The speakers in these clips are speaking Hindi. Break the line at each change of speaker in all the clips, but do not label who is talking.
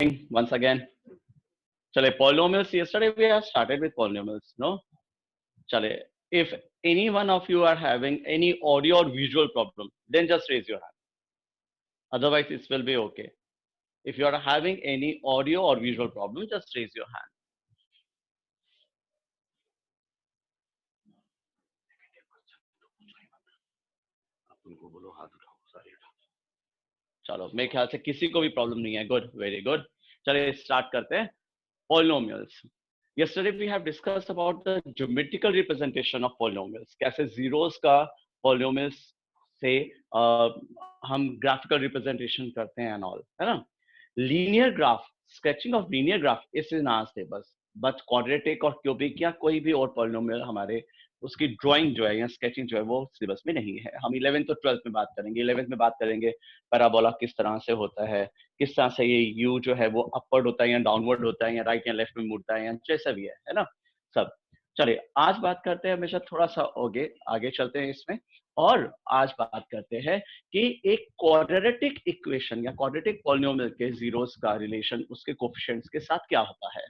once again. Chale, polynomials. Yesterday we have started with polynomials, no? Chale, if any one of you are having any audio or visual problem, then just raise your hand. Otherwise, it will be okay. If you are having any audio or visual problem, just raise your hand. चलो, मेरे ख्याल से किसी को भी प्रॉब्लम नहीं है. Good, very good. चलिए स्टार्ट करते हैं. Polynomials. Yesterday we have discussed about the geometrical representation of polynomials. कैसे zeros का polynomials से हम graphical representation करते हैं and all, है ना? Linear graph, sketching of linear graph is in our syllabus, but quadratic और cubic या कोई भी और polynomial हमारे उसकी ड्राइंग जो है या स्केचिंग जो है वो सिलेबस में नहीं है. हम 11th और 12th में बात करेंगे. 11th में बात करेंगे पैराबोला किस तरह से होता है, किस तरह से ये यू जो है वो अपवर्ड होता है या डाउनवर्ड होता है या राइट या लेफ्ट में मुड़ता है या जैसा भी है ना सब. चलिए आज बात करते हैं, हमेशा थोड़ा सा आगे चलते हैं इसमें, और आज बात करते हैं कि एक क्वाड्रेटिक इक्वेशन या क्वाड्रेटिक पॉलिनोमियल के जीरोस का रिलेशन उसके कोफिशिएंट्स के साथ क्या होता है.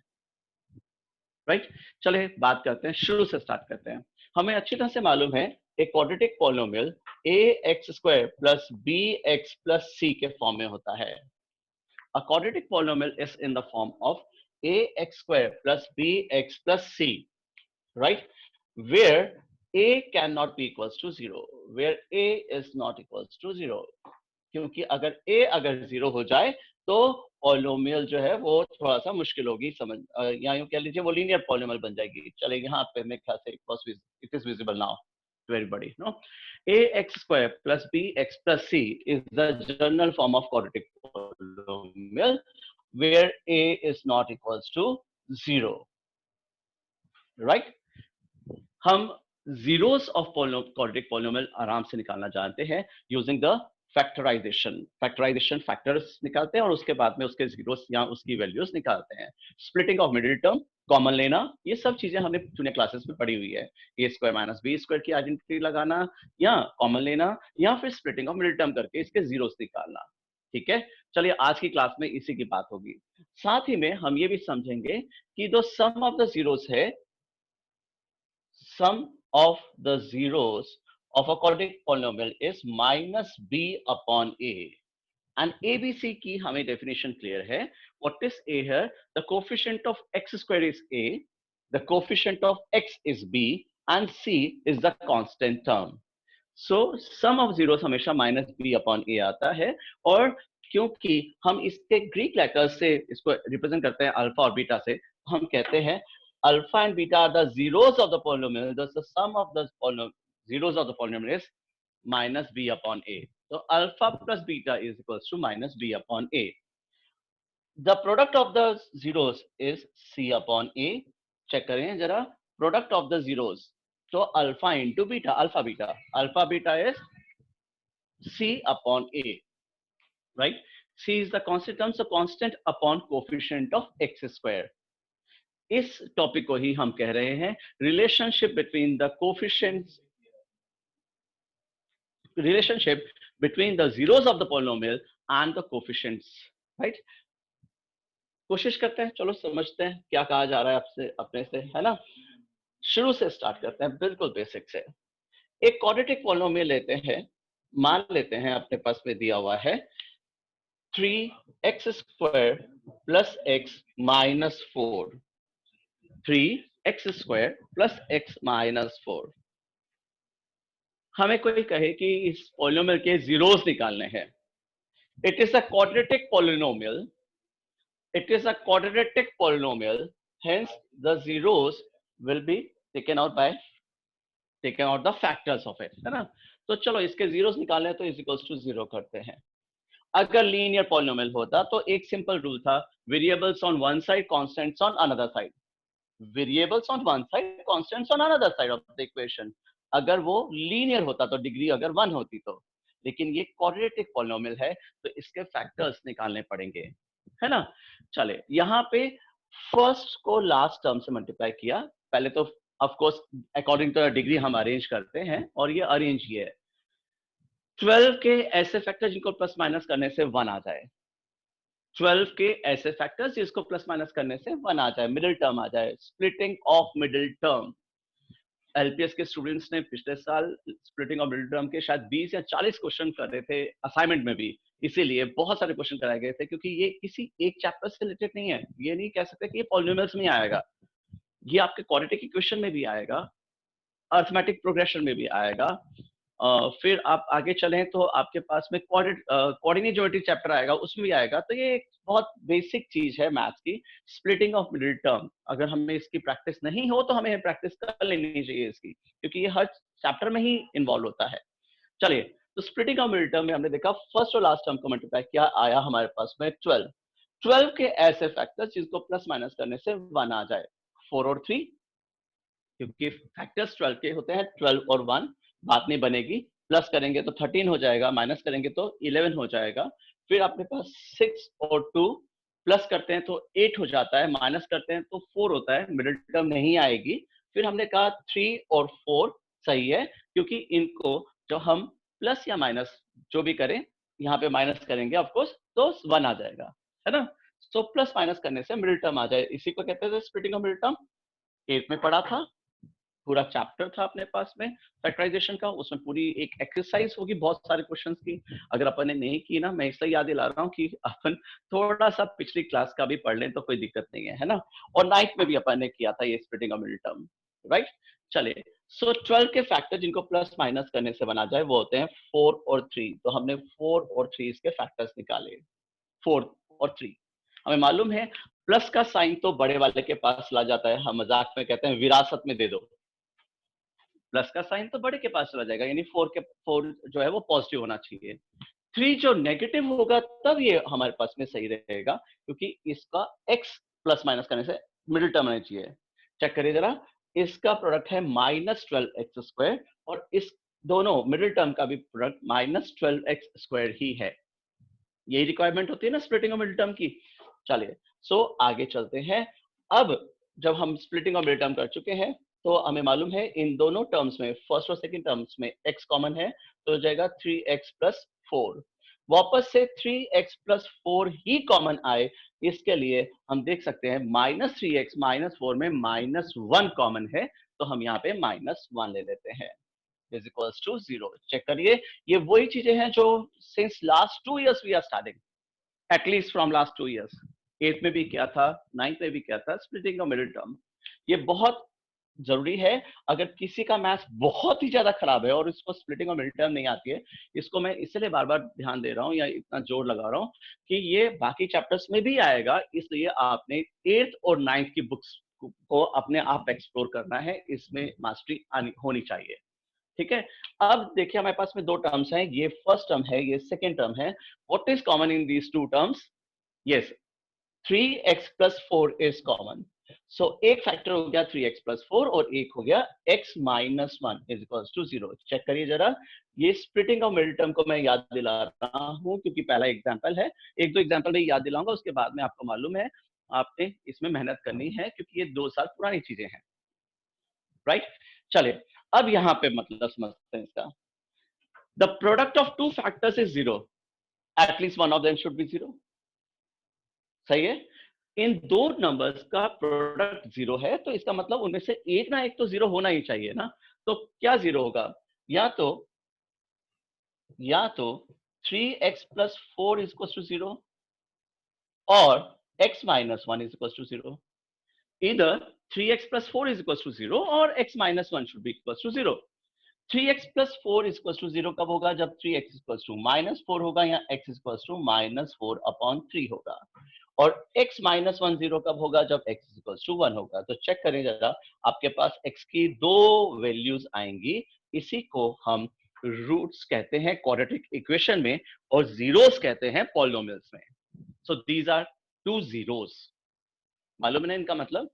राइट, चलिए बात करते हैं, शुरू से स्टार्ट करते हैं. हमें अच्छी तरह से मालूम है एक quadratic polynomial ax² plus bx plus c के फॉर्म में होता है. A quadratic polynomial is in the form of ax² plus bx plus c, right? Where a cannot be equals to 0, where a is not equals to 0. क्योंकि अगर a अगर 0 हो जाए तो पॉलिनोमियल जो है वो थोड़ा सा मुश्किल होगी समझ, या यूं कह लीजिए वो लीनियर पॉलिनोमियल बन जाएगी. चले यहाँ पे मेरे ख्याल से it is visible now to everybody, no? ax² plus bx plus c is the general form of quadratic polynomial where a is not equals to 0, right? हम zeros of quadratic polynomial आराम से निकालना जानते हैं using the फैक्टराइजेशन फैक्टर्स निकालते हैं और उसके बाद में उसके जीरोस या उसकी वैल्यूज निकालते हैं. Splitting of middle term, common लेना, ये सब चीजें हमने जूनियर क्लासेस में पढ़ी हुई है. a² माइनस b² की आइडेंटिटी लगाना या कॉमन लेना या फिर स्प्लिटिंग ऑफ मिडिल टर्म करके इसके जीरोस निकालना. ठीक है, चलिए आज की क्लास में इसी की बात होगी. साथ ही में हम ये भी समझेंगे कि जो सम ऑफ द जीरोस है, sum of the zeros of a quadratic polynomial is minus b upon a, and abc की हमें definition clear है. What is a here? The coefficient of x² is a, the coefficient of x is b, and c is the constant term. So sum of zeros हमेशा minus b upon a आता है, और क्योंकि हम इसके ग्रीक लेटर्स से इसको रिप्रेजेंट करते हैं अल्फा और बीटा से, हम कहते हैं alpha and beta are the zeros of the polynomial. Thus the sum of the zeros of the polynomial is minus b upon a. So alpha plus beta is equals to minus b upon a. The product of the zeros is c upon a. Check करें जरा, product of the zeros. So alpha into beta, alpha beta is c upon a, right? c is the constant term, so constant upon coefficient of x². इस टॉपिक को ही हम कह रहे हैं relationship between the coefficients, relationship between the zeros of the polynomial and the coefficients, right? कोशिश करते हैं, चलो समझते हैं क्या कहा जा रहा है आपसे अपने से, है ना? शुरू से स्टार्ट करते हैं, बिल्कुल बेसिक से. एक क्वाड्रेटिक पॉलिनोमियल लेते हैं, मान लेते हैं अपने पास में दिया हुआ है 3x² plus x minus 4, 3x² plus x minus 4. हमें कोई कहे कि इस पॉलिनोमियल के जीरोस निकालने हैं. It is a quadratic polynomial, it is a quadratic polynomial, hence the zeros will be taken out the factors of it, है ना? तो चलो इसके जीरोस निकालने तो इज इक्वल्स टू 0 करते हैं. अगर लीनियर पॉलिनोमियल होता तो एक सिंपल रूल था, variables on one side, constants on another side. Variables on one side, constants on another side of the equation. अगर वो लीनियर होता तो डिग्री अगर 1 होती तो, लेकिन ये क्वाड्रेटिक पॉलिनोमियल है तो इसके फैक्टर्स निकालने पड़ेंगे, है ना? चले यहाँ पे फर्स्ट को लास्ट टर्म से मल्टीप्लाई किया. पहले तो of course according two degree हम अरेंज करते हैं, और ये अरेंज ये है 12 के ऐसे फैक्टर जिनको प्लस माइनस करने से 1 आ जाए. 12 के ऐसे फैक्टर्स जिसको प्लस माइनस करने से 1 आ जाए, मिडिल टर्म आ जाए, splitting of middle term. LPS के स्टूडेंट्स ने पिछले साल स्प्लिटिंग ऑफ मिडिल टर्म के शायद 20 या 40 क्वेश्चन कर रहे थे असाइनमेंट में भी, इसीलिए बहुत सारे क्वेश्चन कराए गए थे, क्योंकि ये किसी एक चैप्टर से रिलेटेड नहीं है। ये नहीं कह सकते कि ये पॉलिनोमियल्स में आएगा, ये आपके क्वाड्रेटिक इक्वेशन में भी आएगा, अरिथमेटिक प्रोग्रेशन में भी आएगा। फिर आप आगे चलें तो आपके पास में कोऑर्डिनेट ज्योमेट्री चैप्टर आएगा, उसमें भी आएगा। तो ये एक बहुत बेसिक चीज है मैथ्स की, स्प्लिटिंग ऑफ मिडिल टर्म। अगर हमें इसकी प्रैक्टिस नहीं हो तो हमें प्रैक्टिस कर लेनी चाहिए इसकी, क्योंकि ये हर चैप्टर में ही इन्वॉल्व होता है। चलिए, तो स्प्लिटिंग ऑफ मिडिल टर्म में हमने देखा फर्स्ट और लास्ट टर्म को मल्टीप्लाई किया, आया हमारे पास में 12। 12 के ऐसे फैक्टर्स जिसको प्लस माइनस करने से 1 आ जाए, 4 और 3, क्योंकि फैक्टर्स 12 के होते हैं, 12 और 1 बात नहीं बनेगी। प्लस करेंगे तो 13 हो जाएगा, माइनस करेंगे तो 11 हो जाएगा। फिर आपके पास 6 और 2, प्लस करते हैं तो 8 हो जाता है, माइनस करते हैं तो 4 होता है, मिडिल टर्म नहीं आएगी। फिर हमने कहा 3 और 4 सही है, क्योंकि इनको जो हम प्लस या माइनस जो भी करें, यहाँ पे माइनस करेंगे ऑफकोर्स तो 1 आ जाएगा, है ना। तो प्लस माइनस करने से मिडिल टर्म आ जाए, इसी को कहते थे स्प्लिटिंग ऑफ मिडिल टर्म। 8 में पढ़ा था, पूरा चैप्टर था अपने पास में फैक्टराइजेशन का, उसमें पूरी एक एक्सरसाइज होगी बहुत सारे क्वेश्चंस की। अगर अपन ने नहीं की ना, मैं इसलिए याद दिला रहा हूँ कि अपन थोड़ा सा पिछली क्लास का भी पढ़ लें तो कोई दिक्कत नहीं है ना। और 9th में भी अपन ने किया था ये splitting of middle term, right. चलिए, सो 12 के फैक्टर जिनको प्लस माइनस करने से बना जाए वो होते हैं 4 और 3। तो हमने 4 और 3 इसके फैक्टर्स निकाले, 4 और 3। हमें मालूम है प्लस का साइन तो बड़े वाले के पास चला जाता है, हम मजाक में कहते हैं विरासत में दे दो। प्लस का साइन तो बड़े के पास चला जाएगा, यानी 4 जो है वो पॉजिटिव होना चाहिए। 3 जो नेगेटिव होगा तब ये हमारे पास में सही रहेगा, क्योंकि इसका x प्लस माइनस करने से मिडिल टर्म आना चाहिए। चेक करिए जरा, इसका प्रोडक्ट है -12x² और इस दोनों मिडिल टर्म का भी प्रोडक्ट -12x² ही है। यही रिक्वायरमेंट होती है ना स्प्लिटिंग ऑफ मिडिल टर्म की। चलिए, सो आगे चलते हैं। अब जब हम स्प्लिटिंग ऑफ मिडिल टर्म कर चुके हैं तो हमें मालूम है इन दोनों टर्म्स में, फर्स्ट और सेकंड टर्म्स में x कॉमन है, तो हो जाएगा 3x + 4। वापस से 3x + 4 ही कॉमन आए, इसके लिए हम देख सकते हैं -3x - 4 में -1 कॉमन है, तो हम यहाँ पे -1 ले लेते हैं, इज इक्वल्स टू 0। चेक करिए, ये वही चीजें हैं जो since last 2 years we are starting, at least from last 2 years. 8th में भी किया था, 9th में भी किया था, स्प्लिटिंग ऑफ मिडिल टर्म। ये बहुत जरूरी है। अगर किसी का मैथ्स बहुत ही ज्यादा खराब है और इसको स्प्लिटिंग और मिडिल टर्म नहीं आती है, इसको मैं इसलिए बार बार ध्यान दे रहा हूँ या इतना जोर लगा रहा हूँ कि ये बाकी चैप्टर्स में भी आएगा, इसलिए आपने 8th और 9th की बुक्स को अपने आप एक्सप्लोर करना है, इसमें मास्टरी होनी चाहिए। ठीक है, अब देखिए हमारे पास में 2 टर्म्स हैं, ये फर्स्ट टर्म है, ये सेकेंड टर्म है। What is common in these 2 terms? Yes, 3x + 4 is common. So एक फैक्टर हो गया 3x + 4 और एक हो गया x - 1 is equals to 0। Check करिए जरा, ये स्प्लिटिंग ऑफ मिडिल टर्म को मैं याद दिला रहा हूँ क्योंकि पहला एग्जांपल है। एक दो एग्जांपल मैं याद दिलाऊंगा, उसके बाद में आपको मालूम है आपने इसमें मेहनत करनी है, क्योंकि ये 2 साल पुरानी चीजें हैं, राइट। चलिए, अब यहाँ पे मतलब समझते हैं इसका। The product of 2 factors is 0, at least one of them should be 0। सही है, इन 2 नंबर्स का प्रोडक्ट 0 है, तो इसका मतलब उनमें से एक ना एक तो 0 होना ही चाहिए ना। तो क्या 0 होगा? या तो 3x + 4 = 0 और x - 1 = 0। Either 3x + 4 = 0 और x - 1 should be equals to 0। 3x + 4 = 0 कब होगा? जब 3x = -4 होगा या x = -4/3 होगा। और x - 1 0 कब होगा? जब x = 1 होगा। तो चेक करें जरा, आपके पास x की 2 वैल्यूज आएंगी, इसी को हम रूट्स कहते हैं क्वाड्रेटिक इक्वेशन में, और जीरोस कहते हैं पॉलिनोमियल्स में। So these are 2 zeros. मालूम है ना इनका मतलब?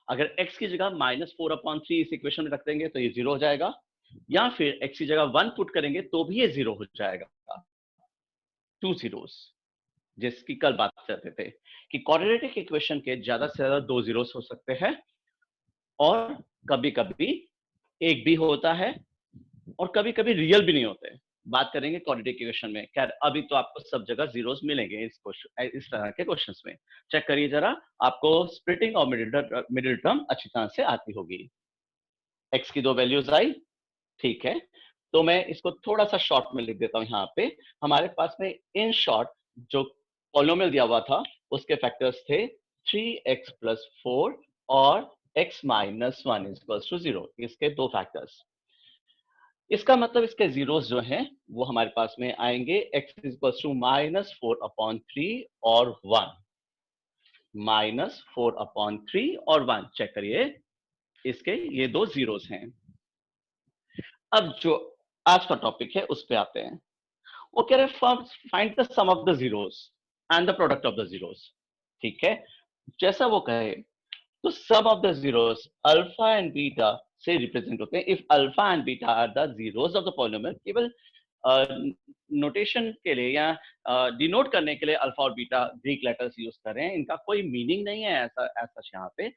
अगर x की जगह -4/3 इस इक्वेशन में रख देंगे तो ये 0 हो जाएगा, या फिर x की जगह 1 पुट करेंगे तो भी ये 0 हो जाएगा। 2 जीरोस, जिसकी कल बात करते थे कि क्वाड्रेटिक इक्वेशन के ज्यादा से ज्यादा 2 जीरोस हो सकते हैं, और कभी कभी एक भी होता है, और कभी कभी रियल भी नहीं होते। बात करेंगे क्वाड्रेटिक इक्वेशन में। खैर अभी तो आपको सब जगह जीरोस मिलेंगे इस क्वेश्चन, इस तरह के क्वेश्चंस में। चेक करिए जरा, आपको स्प्लिटिंग और मिडिल टर्म अच्छी तरह से आती होगी। एक्स की दो वैल्यूज आई, ठीक है, तो मैं इसको थोड़ा सा शॉर्ट में लिख देता हूं। यहाँ पे हमारे पास में इन शॉर्ट जो पॉलिनोमियल दिया हुआ था उसके फैक्टर्स थे 3x + 4 और x - 1 = 0, इसके दो फैक्टर्स। इसका मतलब इसके जीरोस जो हैं वो हमारे पास में आएंगे x = -4/3 और 1, -4/3 और 1। चेक करिए, इसके ये दो जीरोस हैं। अब जो आज का टॉपिक है उस पे आते हैं। वो कह रहे हैं find the sum of the zeros and the product of the zeros. ठीक है, जैसा वो कहे तो sum of the zeros alpha and beta से रिप्रेजेंट होते हैं। If alpha and beta are the zeros of the polynomial, केवल नोटेशन के लिए या डिनोट करने के लिए अल्फा और बीटा ग्रीक लेटर्स यूज कर रहे हैं, इनका कोई मीनिंग नहीं है ऐसा ऐसा यहाँ पे।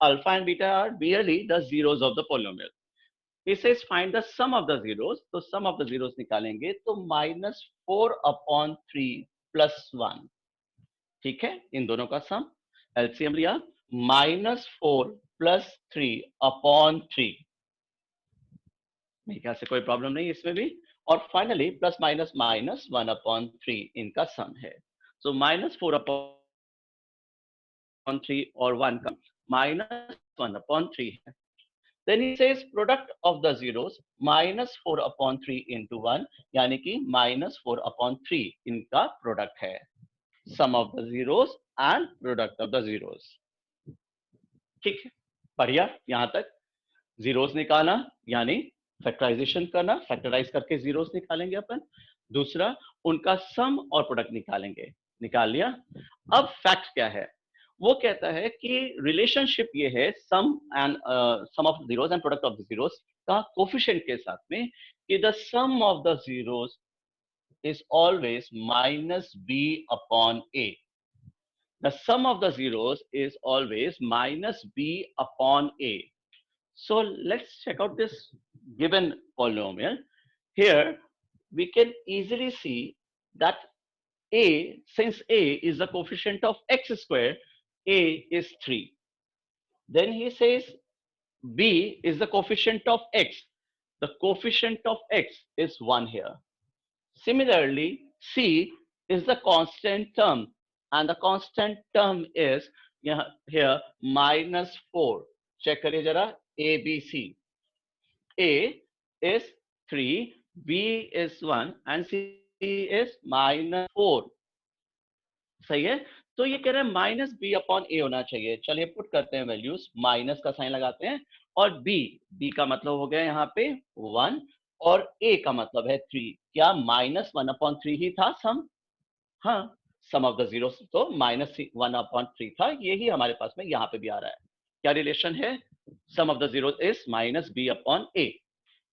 Alpha and beta are merely the zeros of the polynomial. He says find the sum of the zeros, तो sum of the zeros निकालेंगे तो -4/3 + 1। ठीक है, इन दोनों का सम एलसीएम लिया, -4 + 3/3। मेरे ख्याल से कोई प्रॉब्लम नहीं इसमें भी। और फाइनली प्लस माइनस माइनस 1/3 इनका सम है। सो -4/3 और 1 का -1/3 है। Then he says product of the zeros -4/3 into 1, यानी कि -4/3 इनका प्रोडक्ट है। Sum of the zeros and product of the zeros। ठीक है, बढ़िया। यहां तक जीरोस निकाला यानी फैक्टराइजेशन करना, फैक्टराइज करके जीरोस निकालेंगे अपन। दूसरा, उनका सम और प्रोडक्ट निकालेंगे। निकाल लिया। अब फैक्ट क्या है? वो कहता है कि रिलेशनशिप ये है sum and sum of zeros and product of the zeros का कोफिशिएंट के साथ में कि the sum of the zeros is always -b/a। The sum of the zeros is always -b/a। So let's check out this given polynomial. Here we can easily see that a, since a is the coefficient of x square, a is 3. Then he says b is the coefficient of x. The coefficient of x is 1 here. Similarly, c is the constant term, and the constant term is here -4. Check करिए जरा, a b c. A is 3, B is 1 and C is -4। सही है, तो ये कह रहे हैं -b/a होना चाहिए। चलिए पुट करते हैं वैल्यूज, माइनस का साइन लगाते हैं और b का मतलब हो गया यहाँ पे 1 और a का मतलब है 3। क्या -1/3 ही था सम? हाँ, सम ऑफ द जीरोस तो -1/3 था, यही हमारे पास में यहाँ पे भी आ रहा है। क्या रिलेशन है? Sum of the zeros is -b/a।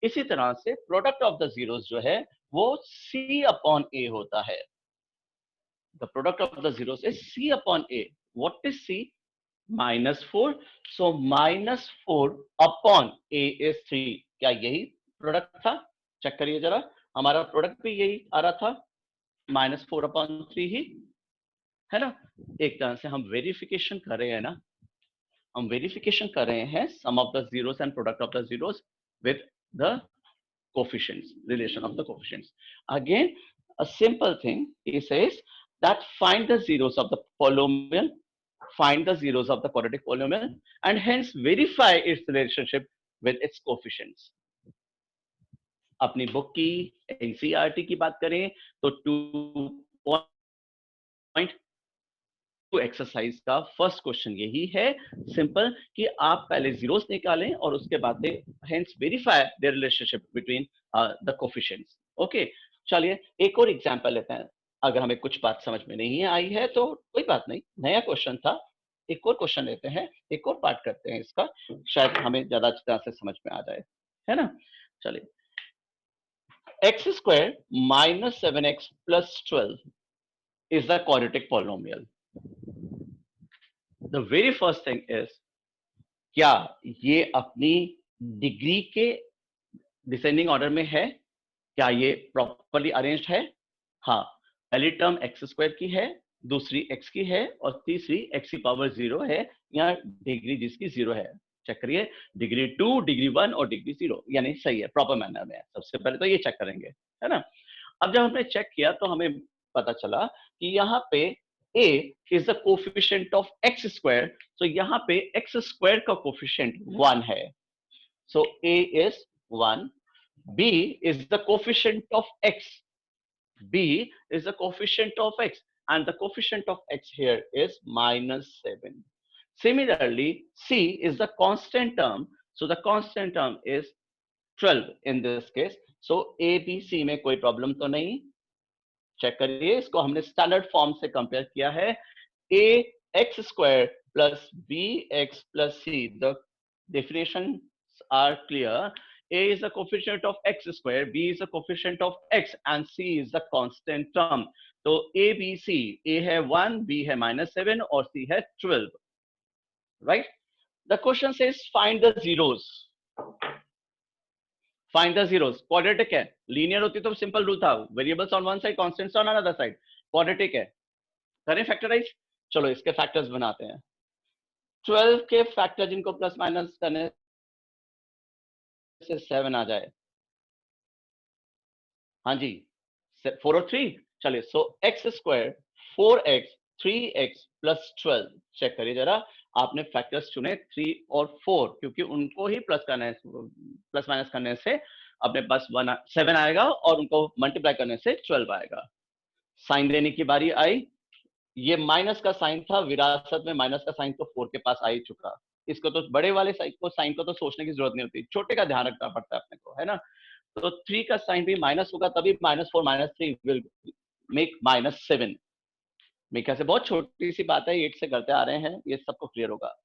इसी तरह से प्रोडक्ट ऑफ द जीरोस जो है वो c/a होता है। The product of the zeros is c/a। What is c? -4। So -4/a is 3। क्या यही प्रोडक्ट था? चेक करिए जरा, हमारा प्रोडक्ट भी यही आ रहा था, -4/3 ही है ना। एक तरह से हम वेरिफिकेशन कर रहे हैं ना, हम वेरिफिकेशन कर रहे हैं sum of the zeros and product of the zeros with the coefficients, relation of the coefficients. Again, a simple thing, he says that find the zeros of the polynomial, find the zeros of the quadratic polynomial, and hence verify its relationship with its coefficients. अपनी बुक की एनसीईआरटी की बात करें तो 2.2 एक्सरसाइज का फर्स्ट क्वेश्चन यही है, सिंपल, कि आप पहले जीरोस निकालें और उसके बाद hence verify the relationship between the coefficients. Okay, चलिए एक और एग्जांपल लेते हैं। अगर हमें कुछ बात समझ में नहीं आई है तो कोई बात नहीं, नया क्वेश्चन था, एक और क्वेश्चन लेते हैं, एक और पार्ट करते हैं इसका, शायद हमें ज्यादा अच्छी तरह से समझ में आ जाए, है ना। चलिए, x² - 7x + 12 is the quadratic polynomial. The very first thing is, क्या ये अपनी डिग्री के डिसेंडिंग ऑर्डर में है? क्या ये प्रॉपरली अरेंज्ड है? हाँ, पहली टर्म एक्स स्क्वायर की है, दूसरी एक्स की है और तीसरी एक्स की पावर 0 है, या डिग्री जिसकी 0 है। चेक करिए, डिग्री 2, डिग्री 1 और डिग्री 0, यानी सही है, प्रॉपर मैनर में है। सबसे पहले तो ये चेक करेंगे, है ना। अब जब हमने चेक किया तो हमें पता चला कि यहाँ पे a is the coefficient of x square, तो यहाँ पे एक्स स्क्वायर का कोफिशिएंट 1 है, सो a is 1. b is the coefficient of x. b is the coefficient of x, and the coefficient of x here is -7. Similarly, c is the constant term, so the constant term is 12 in this case. So a b c में कोई प्रॉब्लम तो नहीं। चेक करिए, इसको हमने स्टैंडर्ड फॉर्म से कंपेयर किया है, a x square plus b x plus c. The definitions are clear. A is the coefficient of x square, b is the coefficient of x, and c is the constant term. तो a b c, a है 1, b है -7 और c है 12, right? The question says find the zeros. Find the zeros. Quadratic है, linear होती तो simple rule था, variables on one side, constants on another side. Quadratic है, करें फैक्टराइज। चलो इसके फैक्टर्स बनाते हैं। 12 के फैक्टर जिनको प्लस माइनस करने से 7 आ जाए, हाँ जी, 4 और 3, चलिए, so x square 4x 3x plus 12। Check करिए जरा, आपने फैक्टर्स चुने 3 और 4 क्योंकि उनको ही प्लस करने, प्लस माइनस करने से अपने पास 7 आएगा और उनको मल्टीप्लाई करने से 12 आएगा। साइन देने की बारी आई, ये माइनस का साइन था, विरासत में माइनस का साइन तो 4 के पास आ ही चुका। इसको तो बड़े वाले साइन को तो सोचने की जरूरत नहीं होती, छोटे का ध्यान रखना पड़ता है अपने को, है ना। तो 3 का साइन भी माइनस होगा, तभी -4 -3 विल मेक -7। मेरे ख्याल से बहुत छोटी सी बात है, 8 से करते आ रहे हैं, ये सबको क्लियर होगा।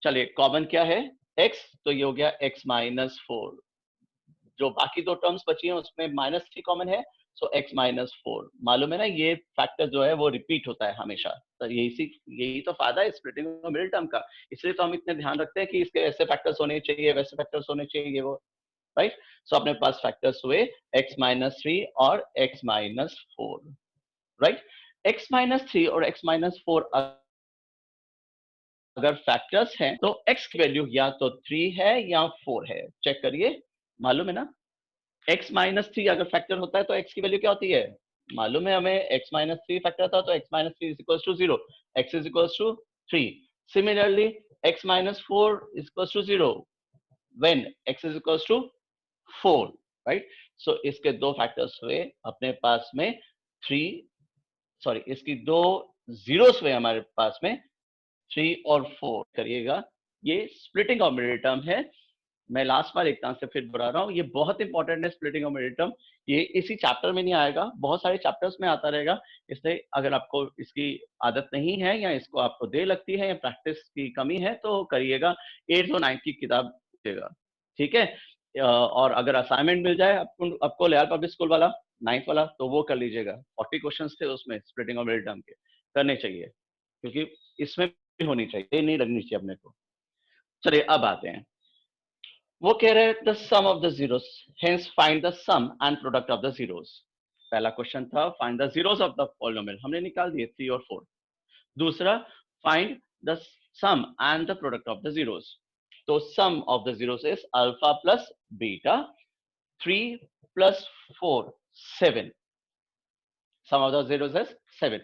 चलिए, कॉमन क्या है, x, तो ये हो गया x -4। जो बाकी दो टर्म्स बची हैं उसमें -3 कॉमन है, सो x -4। मालूम है ना, ये फैक्टर जो है वो रिपीट होता है हमेशा, तो यही तो फायदा है स्प्लिटिंग ऑफ मिडिल टर्म का। इसलिए तो हम इतने ध्यान रखते हैं कि इसके ऐसे फैक्टर्स होने चाहिए, वैसे फैक्टर्स होने चाहिए, वो, राइट। सो अपने पास फैक्टर्स हुए x -3 और x -4, राइट। x -3 और x -4 अगर फैक्टर्स हैं तो x की वैल्यू या तो 3 है या 4 है। चेक करिए, मालूम है ना, x -3 अगर फैक्टर होता है तो x की वैल्यू क्या होती है, मालूम है हमें, x -3 फैक्टर था तो x -3 is equals to 0, x is equals to 3. Similarly, x -4 is equals to 0 when x is equals to 4, right? So इसके दो फैक्टर्स हुए अपने पास में 3, सॉरी, इसकी दो जीरोस हुए हमारे पास में 3 और 4। करिएगा, ये स्प्लिटिंग ऑफ मिडिल टर्म है। मैं लास्ट बार एक से फिर दोहरा रहा हूँ, ये बहुत इंपॉर्टेंट है स्प्लिटिंग ऑफ मिडिल टर्म। ये इसी चैप्टर में नहीं आएगा, बहुत सारे चैप्टर्स में आता रहेगा। इसलिए अगर आपको इसकी आदत नहीं है या इसको आपको देर लगती है या प्रैक्टिस की कमी है तो करिएगा, 8th और 9th की किताब देगा, ठीक है। और अगर असाइनमेंट मिल जाए आपको लयाल पब्लिक स्कूल वाला 9th वाला, तो वो कर लीजिएगा। 40 क्वेश्चन थे उसमें स्प्लिटिंग ऑफ मिडिल टर्म के, करने चाहिए क्योंकि इसमें भी होनी चाहिए, नहीं लगनी चाहिए अपने को। चलिए अब आते हैं, वो कह रहे हैं the sum of the zeros, hence find the sum and product of the zeros. पहला क्वेश्चन था find the zeros of the polynomial, हमने निकाल दिए 3 और 4। दूसरा, find the sum and the product of the zeros. तो sum of the zeros is alpha plus beta, 3 plus 4 7, sum of the zeros is 7,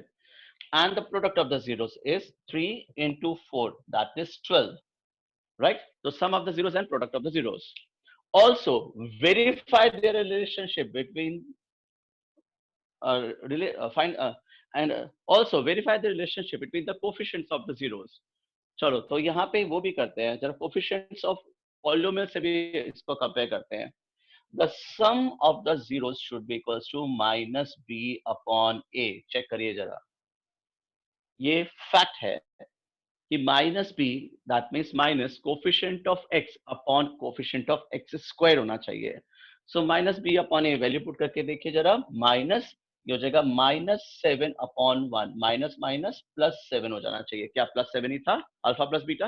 and the product of the zeros is 3 into 4, that is 12, right? So sum of the zeros and product of the zeros. Also verify their relationship between also verify the relationship between the coefficients of the zeros. चलो, तो यहाँ पे वो भी करते हैं जरा, coefficients of polynomial से भी इसको कंपेयर करते हैं। The sum of the zeros should be equals to minus b upon a. Check करिए जरा, ये फैक्ट है कि minus b, that means minus coefficient of x upon coefficient of x square होना चाहिए। So minus b upon a value put करके देखिए जरा, माइनस ये हो जाएगा -7 अपॉन 1, माइनस माइनस +7 हो जाना चाहिए। क्या +7 ही था, अल्फा प्लस बीटा?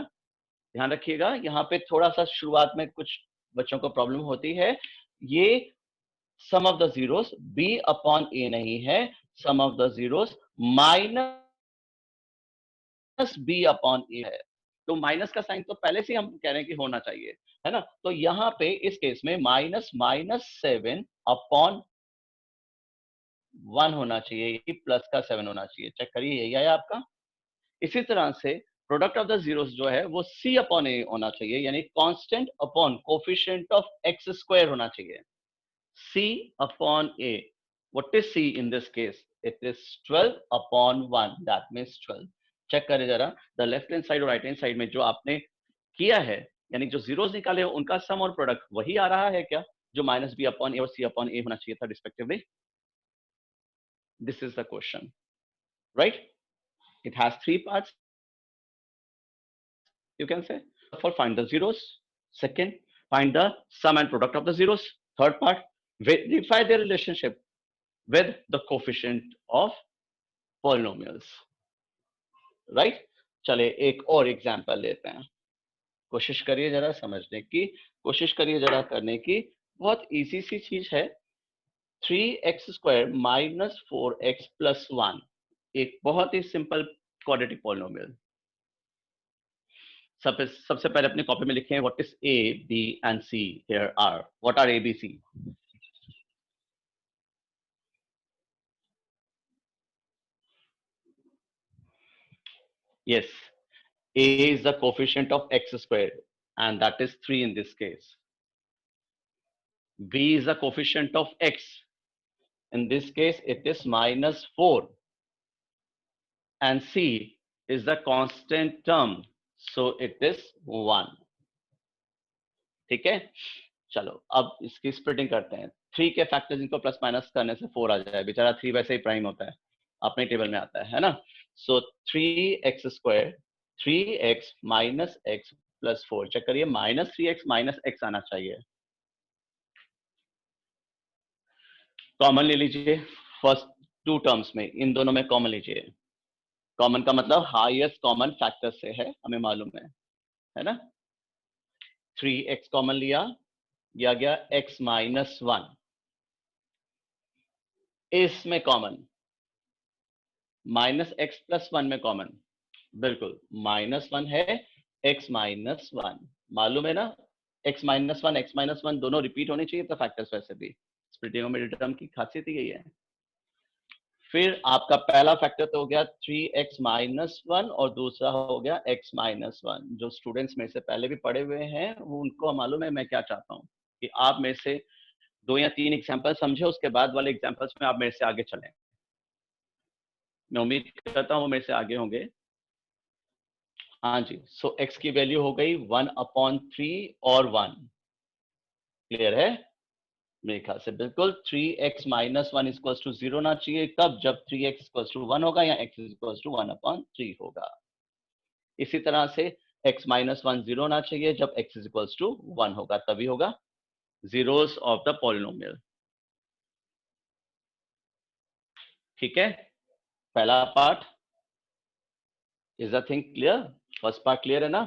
ध्यान रखिएगा, यहाँ पे थोड़ा सा शुरुआत में कुछ बच्चों को प्रॉब्लम होती है। ये sum of the zeros b upon a नहीं है, sum of the zeros minus b upon a है। तो माइनस का साइन तो पहले से हम कह रहे हैं कि होना चाहिए, है ना। तो यहाँ पे इस केस में माइनस माइनस 7 अपॉन 1 होना चाहिए, प्लस का 7 होना चाहिए। चेक करिए, यही आया आपका। इसी तरह से प्रोडक्ट ऑफ द जीरोस जो है वो c अपॉन a होना चाहिए, यानी constant upon coefficient of x square होना चाहिए। c upon a. What is c in this case? It is 12 upon 1. That means 12. Check करें जरा, द लेफ्ट हैंड साइड और राइट हैंड साइड में जो आपने किया है, यानी जो जीरोस निकाले हैं उनका सम और प्रोडक्ट वही आ रहा है क्या, जो माइनस बी अपॉन ए और सी अपॉन ए होना चाहिए था respectively? This is the question, right? It has three parts, you can say. For find the zeros. Second, find the sum and product of the zeros. Third part, verify their relationship with the coefficient of polynomials. Right? चले एक और एग्जांपल लेते हैं, कोशिश करिए जरा समझने की, कोशिश करिए जरा करने की। बहुत इजी सी चीज है, 3x square minus 4x plus 1, एक बहुत ही सिंपल क्वाड्रेटिक पॉलिनोमियल। सबसे पहले अपनी कॉपी में लिखें what is a b and c here are, what are a b c? Yes, a is the coefficient of x square and that is 3 in this case. B is the coefficient of x, in this case it is minus 4, and C is the constant term, so it is 1. ठीक है, चलो अब इसकी स्प्लिटिंग करते हैं। 3 के फैक्टर्स इनको प्लस माइनस करने से 4 आ जाए, बेचारा 3 वैसे ही प्राइम होता है, अपने टेबल में आता है ना। So 3x square, 3x minus x plus 4, check करिए माइनस 3x माइनस x आना चाहिए। कॉमन ले लीजिए फर्स्ट टू टर्म्स में, इन दोनों में कॉमन लीजिए। कॉमन का मतलब हाईएस्ट कॉमन फैक्टर से है, हमें मालूम है ना। 3x कॉमन लिया, यह गया x माइनस 1, इसमें कॉमन माइनस x प्लस 1 में कॉमन, बिल्कुल माइनस 1 है, x माइनस 1 मालूम है ना। x माइनस 1 x माइनस 1 दोनों रिपीट होने चाहिए तो फैक्टर्स वैसे भी, स्प्लिटिंग मिडिल टर्म की खासियत ही यही है। फिर आपका पहला फैक्टर तो हो गया 3x माइनस 1 और दूसरा हो गया x माइनस 1। जो स्टूडेंट्स में से पहले भी पढ़े हुए हैं वो उनको मालूम है मैं क्या चाहता हूँ कि आप में से 2 या 3 एग्जांपल समझे, उसके बाद वाले एग्जांपल्स में आप मेरे से आगे चलें। मैं उम्मीद करता हूँ वो मेरे से आगे होंगे। हाँ जी, सो x की वैल्यू हो गई 1/3 और 1, क्लियर है मेरे ख्याल से? बिल्कुल 3x माइनस 1 इक्वल्स टू 0 ना चाहिए, कब? जब 3x इक्वल्स टू 1 होगा या x इक्वल्स टू 1/3 होगा। इसी तरह से x माइनस 1 0 ना चाहिए, जब x इक्वल्स टू 1 होगा, तभी होगा जीरोस ऑफ द पॉलिनोमियल। ठीक है, पहला part is the thing clear, first part clear है ना।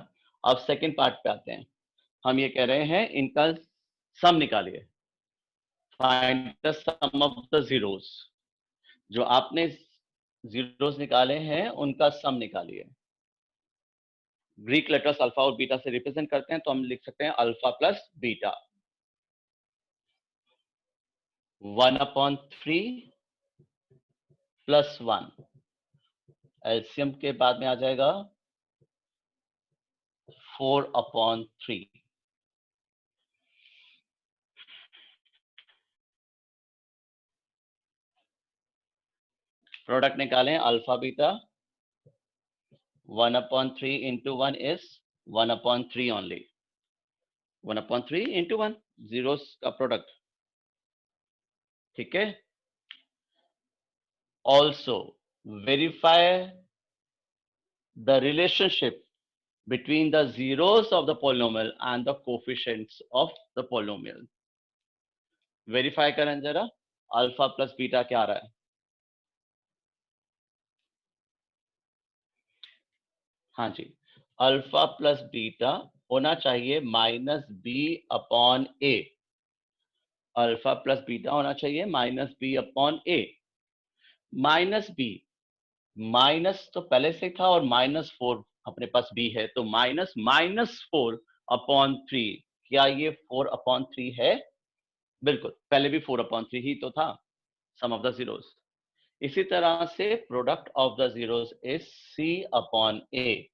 अब सेकंड पार्ट पे आते हैं, हम ये कह रहे हैं इनका सम निकालिए, find the sum of the zeros. जो आपने जीरोस निकाले हैं उनका सम निकालिए। ग्रीक लेटर्स अल्फा और बीटा से रिप्रेजेंट करते हैं, तो हम लिख सकते हैं alpha plus beta, 1/3 plus 1, LCM के बाद में आ जाएगा 4/3। प्रोडक्ट निकालें alpha beta, 1/3 into 1 is 1/3 only, 1/3 into 1, zeros का प्रोडक्ट। ठीक है, also verify the relationship between the zeros of the polynomial and the coefficients of the polynomial. Verify करें जरा, अल्फा प्लस बीटा क्या आ रहा है? हाँ जी, अल्फा प्लस बीटा होना चाहिए माइनस बी अपॉन ए। अल्फा प्लस बीटा होना चाहिए माइनस बी अपॉन ए। माइनस बी, माइनस तो पहले से था और -4 अपने पास बी है, तो -4 अपॉन 3। क्या ये 4 अपॉन 3 है? बिल्कुल, पहले भी 4 अपॉन 3 ही तो था, सम ऑफ द जीरोस। इसी तरह से product of the zeros is c upon a.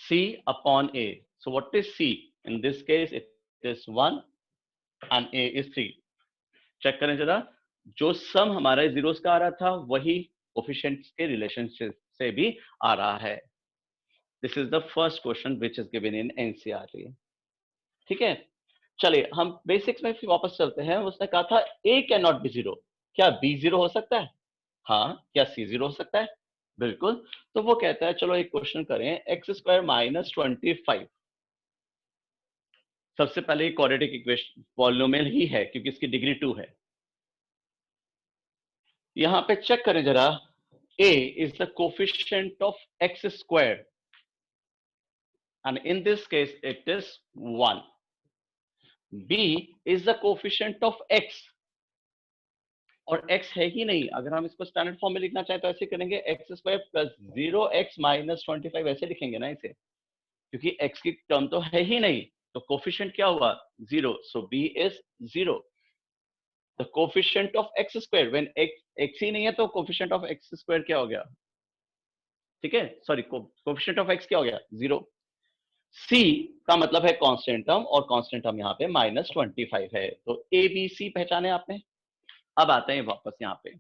C upon A. So what is C? In this case, it is 1 and A is 3. Check करें जरा, जो सम हमारा जीरोस का आ रहा था वही कोफिशिएंट्स के रिलेशनशिप से भी आ रहा है। This is the first question which is given in NCERT. ठीक है, चलिए हम बेसिक्स में फिर वापस चलते हैं। उसने कहा था A can not be zero. क्या B जीरो हो सकता है? हाँ। क्या C जीरो हो सकता है? बिल्कुल। तो वो कहता है चलो एक क्वेश्चन करें, एक्स स्क्वायर माइनस 25। सबसे पहले क्वाड्रेटिक इक्वेशन पॉलिनोमियल ही है क्योंकि इसकी डिग्री 2 है। यहां पे चेक करें जरा, a is the coefficient of x square and in this case it is 1. b is the coefficient of x और x है ही नहीं। अगर हम इसको स्टैंडर्ड फॉर्म में लिखना चाहें तो ऐसे करेंगे, x square plus 0x minus 25 ऐसे लिखेंगे ना इसे, क्योंकि x की टर्म तो है ही नहीं। तो कोफिशिएंट क्या हुआ? 0। सो b is 0। The coefficient of x square when x ही नहीं है तो कोफिशिएंट ऑफ एक्स स्क्वायर क्या हो गया? ठीक है, सॉरी, कोफिशिएंट ऑफ x क्या हो गया? 0। c का मतलब है कांस्टेंट टर्म और कांस्टेंट टर्म यहाँ पे -25 है। तो a b c पहचाने आपने। अब आते हैं वापस यहाँ पे,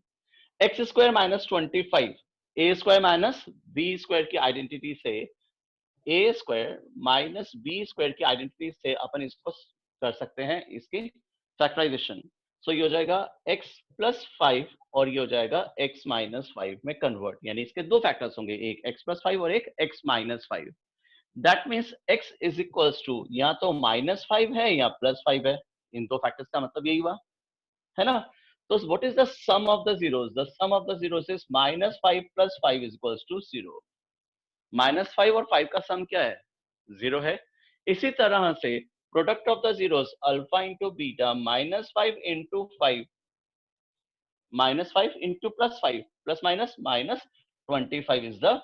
एक्स स्क्वायर माइनस 25 ए स्क्वायर माइनस बी स्क्वायर की आइडेंटिटी से, ए स्क्वायर माइनस बी स्क्वायर की आइडेंटिटी से अपन इसको कर सकते हैं इसकी फैक्टराइजेशन। सो ये हो जाएगा x प्लस 5 और ये हो जाएगा x माइनस 5 में कन्वर्ट, यानी इसके दो फैक्टर्स होंगे, एक x प्लस 5 और एक x minus 5। That means x is equals to या तो -5 है या +5 है। इन दो फैक्टर्स का मतलब यही हुआ है ना। तो what is the sum of the zeros? The sum of the zeros is -5 plus 5 is equals to 0। -5 और 5 का सम क्या है? 0 है। इसी तरह से product of the zeros alpha into beta -5 into 5 -5 into +5 plus minus -25 is the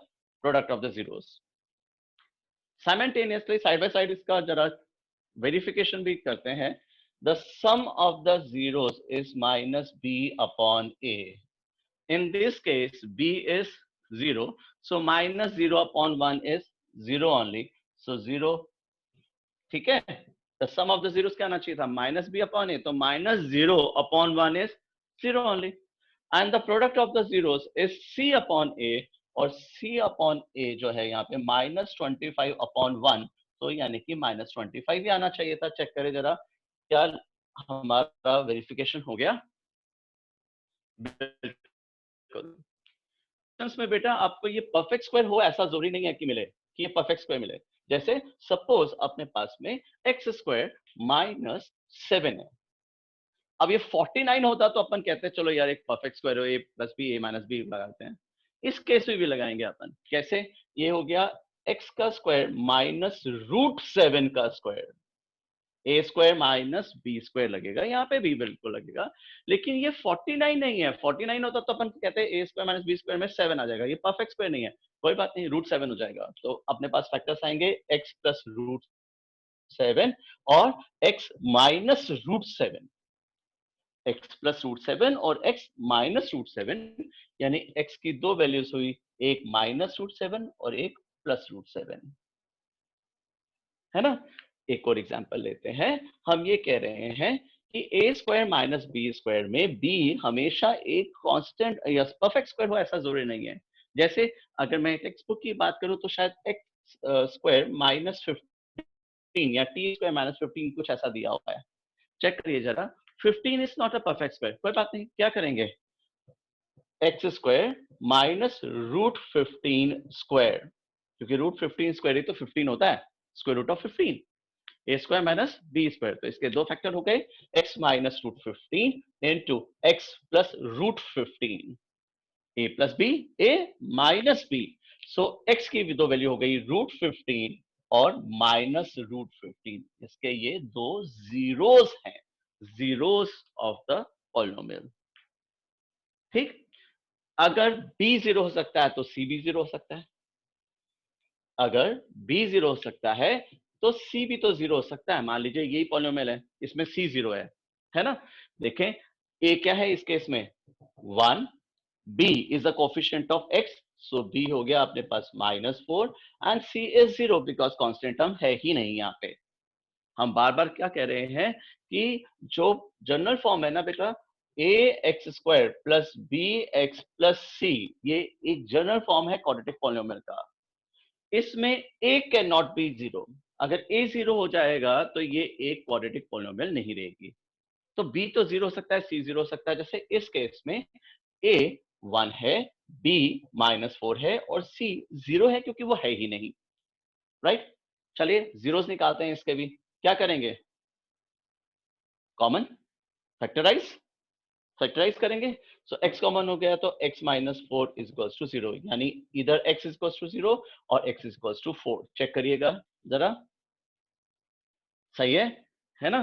product of the zeros. Simultaneously side by side इसका जरा वेरिफिकेशन भी करते हैं। The sum of the zeros is -b upon a। In this case, b is 0. So -0 upon 1 is 0 only. So 0. ठीक है? The sum of the zeros क्या आना चाहिए था? -b upon a. तो -0 upon 1 is 0 only. And the product of the zeros is c upon a. और c upon a जो है यहाँ पे -25 upon 1. तो यानी कि -25 ही आना चाहिए था। चेक करें जरा, क्या हमारा वेरिफिकेशन हो गया? बिल्कुल। में बेटा आपको ये परफेक्ट स्क्वायर हो ऐसा जरूरी नहीं है कि मिले, कि ये परफेक्ट स्क्वायर मिले। जैसे सपोज अपने पास में एक्स स्क्वायर -7 है। अब ये 49 होता तो अपन कहते हैं चलो यार एक परफेक्ट स्क्वायर हो, ए plus b a minus B लगाते हैं। इस केस में भी लगाएंगे अपन। कैसे? ये हो गया एक्स का स्क्वायर -√7 का स्क्वायर, ए स्क्वायर माइनस बी स्क्वायर लगेगा, यहाँ पे भी बिल्कुल लगेगा। लेकिन ये 49 नहीं है। 49 होता तो अपन कहते हैं ए स्क्वायर माइनस बी स्क्वायर में 7 आ जाएगा। ये परफेक्ट स्क्वायर नहीं है, कोई बात नहीं, √7 हो जाएगा। तो अपने पास फैक्टर्स आएंगे x प्लस √7 और x माइनस √7। x प्लस √7 और x माइनस √7, यानी x की दो वैल्यूज हुई, एक -√7 और एक +√7, है ना। एक और एग्जांपल लेते हैं। हम ये कह रहे हैं कि a square minus b square में b हमेशा एक कांस्टेंट या परफेक्ट स्क्वायर हो ऐसा जरूरी नहीं है। जैसे अगर मैं टेक्स्ट बुक की बात करूं तो शायद x स्क्वायर -15 या t स्क्वायर -15 कुछ ऐसा दिया हुआ है। चेक करिए जरा, 15 is not a perfect square. कोई बात नहीं, क्या करेंगे, एक्स स्क्वायर माइनस √15 स्क्वायर, क्योंकि √15 स्क्वायर ही तो 15 होता है, square root of 15, a square minus b square. तो इसके दो फैक्टर हो गए, x minus √15 into x plus √15, a plus b, a minus b. So x की भी दो वैल्यू हो गई √15 और -√15, इसके ये दो जीरोस हैं, जीरोस ऑफ द पॉलिनोमियल। ठीक, अगर b जीरो हो सकता है तो c भी जीरो हो सकता है, अगर b जीरो हो सकता है तो c भी तो जीरो हो सकता है। मान लीजिए यही पॉलिनोमियल है, इसमें c जीरो है ना। देखें a क्या है इस केस में 1, b is the coefficient of x, so b हो गया अपने पास -4 and c is zero because constant term है ही नहीं यहाँ पे। हम बार बार क्या कह रहे हैं कि जो जनरल फॉर्म है ना बेटा, a x square plus b x plus c, ये एक जनरल फॉर्म है क्वाड्रेटिक पॉलिनोमियल का। इसमें a cannot be zero. अगर ए जीरो हो जाएगा तो ये एक क्वाड्रेटिक पॉलिनोमियल नहीं रहेगी। तो बी तो जीरो हो सकता है, सी जीरो हो सकता है। जैसे इस केस में ए 1 है, बी -4 है और सी जीरो है क्योंकि वो है ही नहीं, राइट। चलिए जीरोस निकालते हैं इसके भी। क्या करेंगे, कॉमन फैक्टराइज, फैक्टराइज करेंगे। सो x कॉमन हो गया तो x -4 इज इक्वल्स टू 0, यानी इधर x इज इक्वल्स टू 0 और x is equals to 4। Check करिएगा जरा, सही है ना।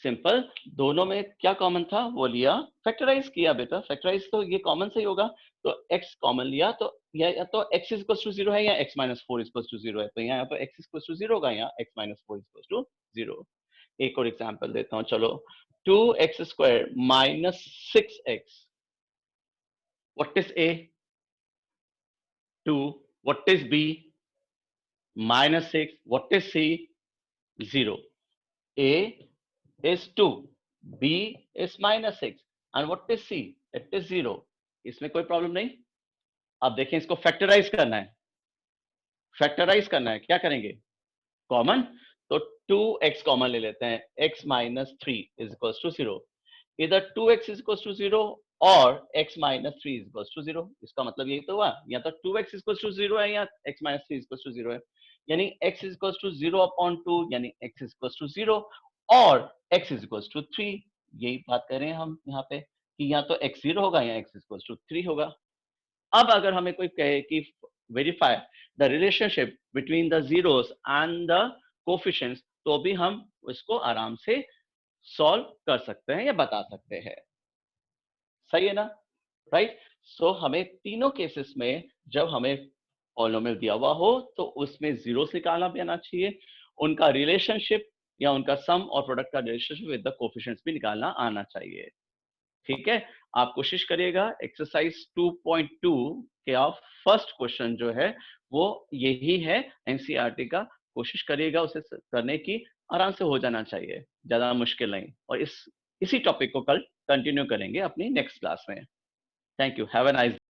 सिंपल, दोनों में क्या कॉमन था वो लिया, फैक्टराइज किया बेटा। फैक्टराइज तो ये कॉमन से ही होगा, तो x कॉमन लिया तो या तो x इज इक्वल्स टू 0 है या x -4 इज इक्वल्स टू 0 है। तो यहाँ पर x इज इक्वल्स टू 0 होगा, यहाँ x -4 इज इक्वल्स टू 0। एक और एग्जांपल देता हूं, चलो 2x square minus 6x. What is A? 2. What is B? -6. What is C? 0. A is 2. B is -6. And what is C? It is 0. इसमें कोई प्रॉब्लम नहीं। अब देखें, इसको फैक्टराइज करना है। फैक्टराइज करना है, क्या करेंगे, कॉमन। तो 2x कॉमन ले लेते हैं, x -3 इज इक्वल्स टू 0। इधर 2x इज इक्वल्स टू 0 और x -3 इज इक्वल्स टू 0। इसका मतलब यही तो हुआ, या तो 2x इज इक्वल्स टू 0 है या x -3 इज इक्वल्स टू 0 है। यानी x is equals to 0 upon 2, यानी x इज इक्वल्स टू 0 और x इज इक्वल्स टू 3। यही बात कर रहे हैं हम यहाँ पे कि या तो x 0 होगा या x इज इक्वल्स टू 3 होगा। अब अगर हमें कोई कहे कि verify the relationship between the zeros and the coefficients, तो भी हम इसको आराम से सॉल्व कर सकते हैं या बता सकते हैं। सही है ना, राइट। सो हमें तीनों केसेस में जब हमें पॉलिनोमियल दिया हुआ हो तो उसमें जीरोस निकालना भी आना चाहिए, उनका रिलेशनशिप या उनका सम और प्रोडक्ट का रिलेशनशिप विद द कोफिशिएंट्स भी निकालना आना चाहिए। ठीक है, आप कोशिश करिएगा एक्सरसाइज 2.2 के फर्स्ट क्वेश्चन जो है वो यही है एनसीईआरटी का। कोशिश करिएगा उसे करने की, आराम से हो जाना चाहिए, ज्यादा मुश्किल नहीं। और इसी टॉपिक को कल कंटिन्यू करेंगे अपनी नेक्स्ट क्लास में। Thank you, have a nice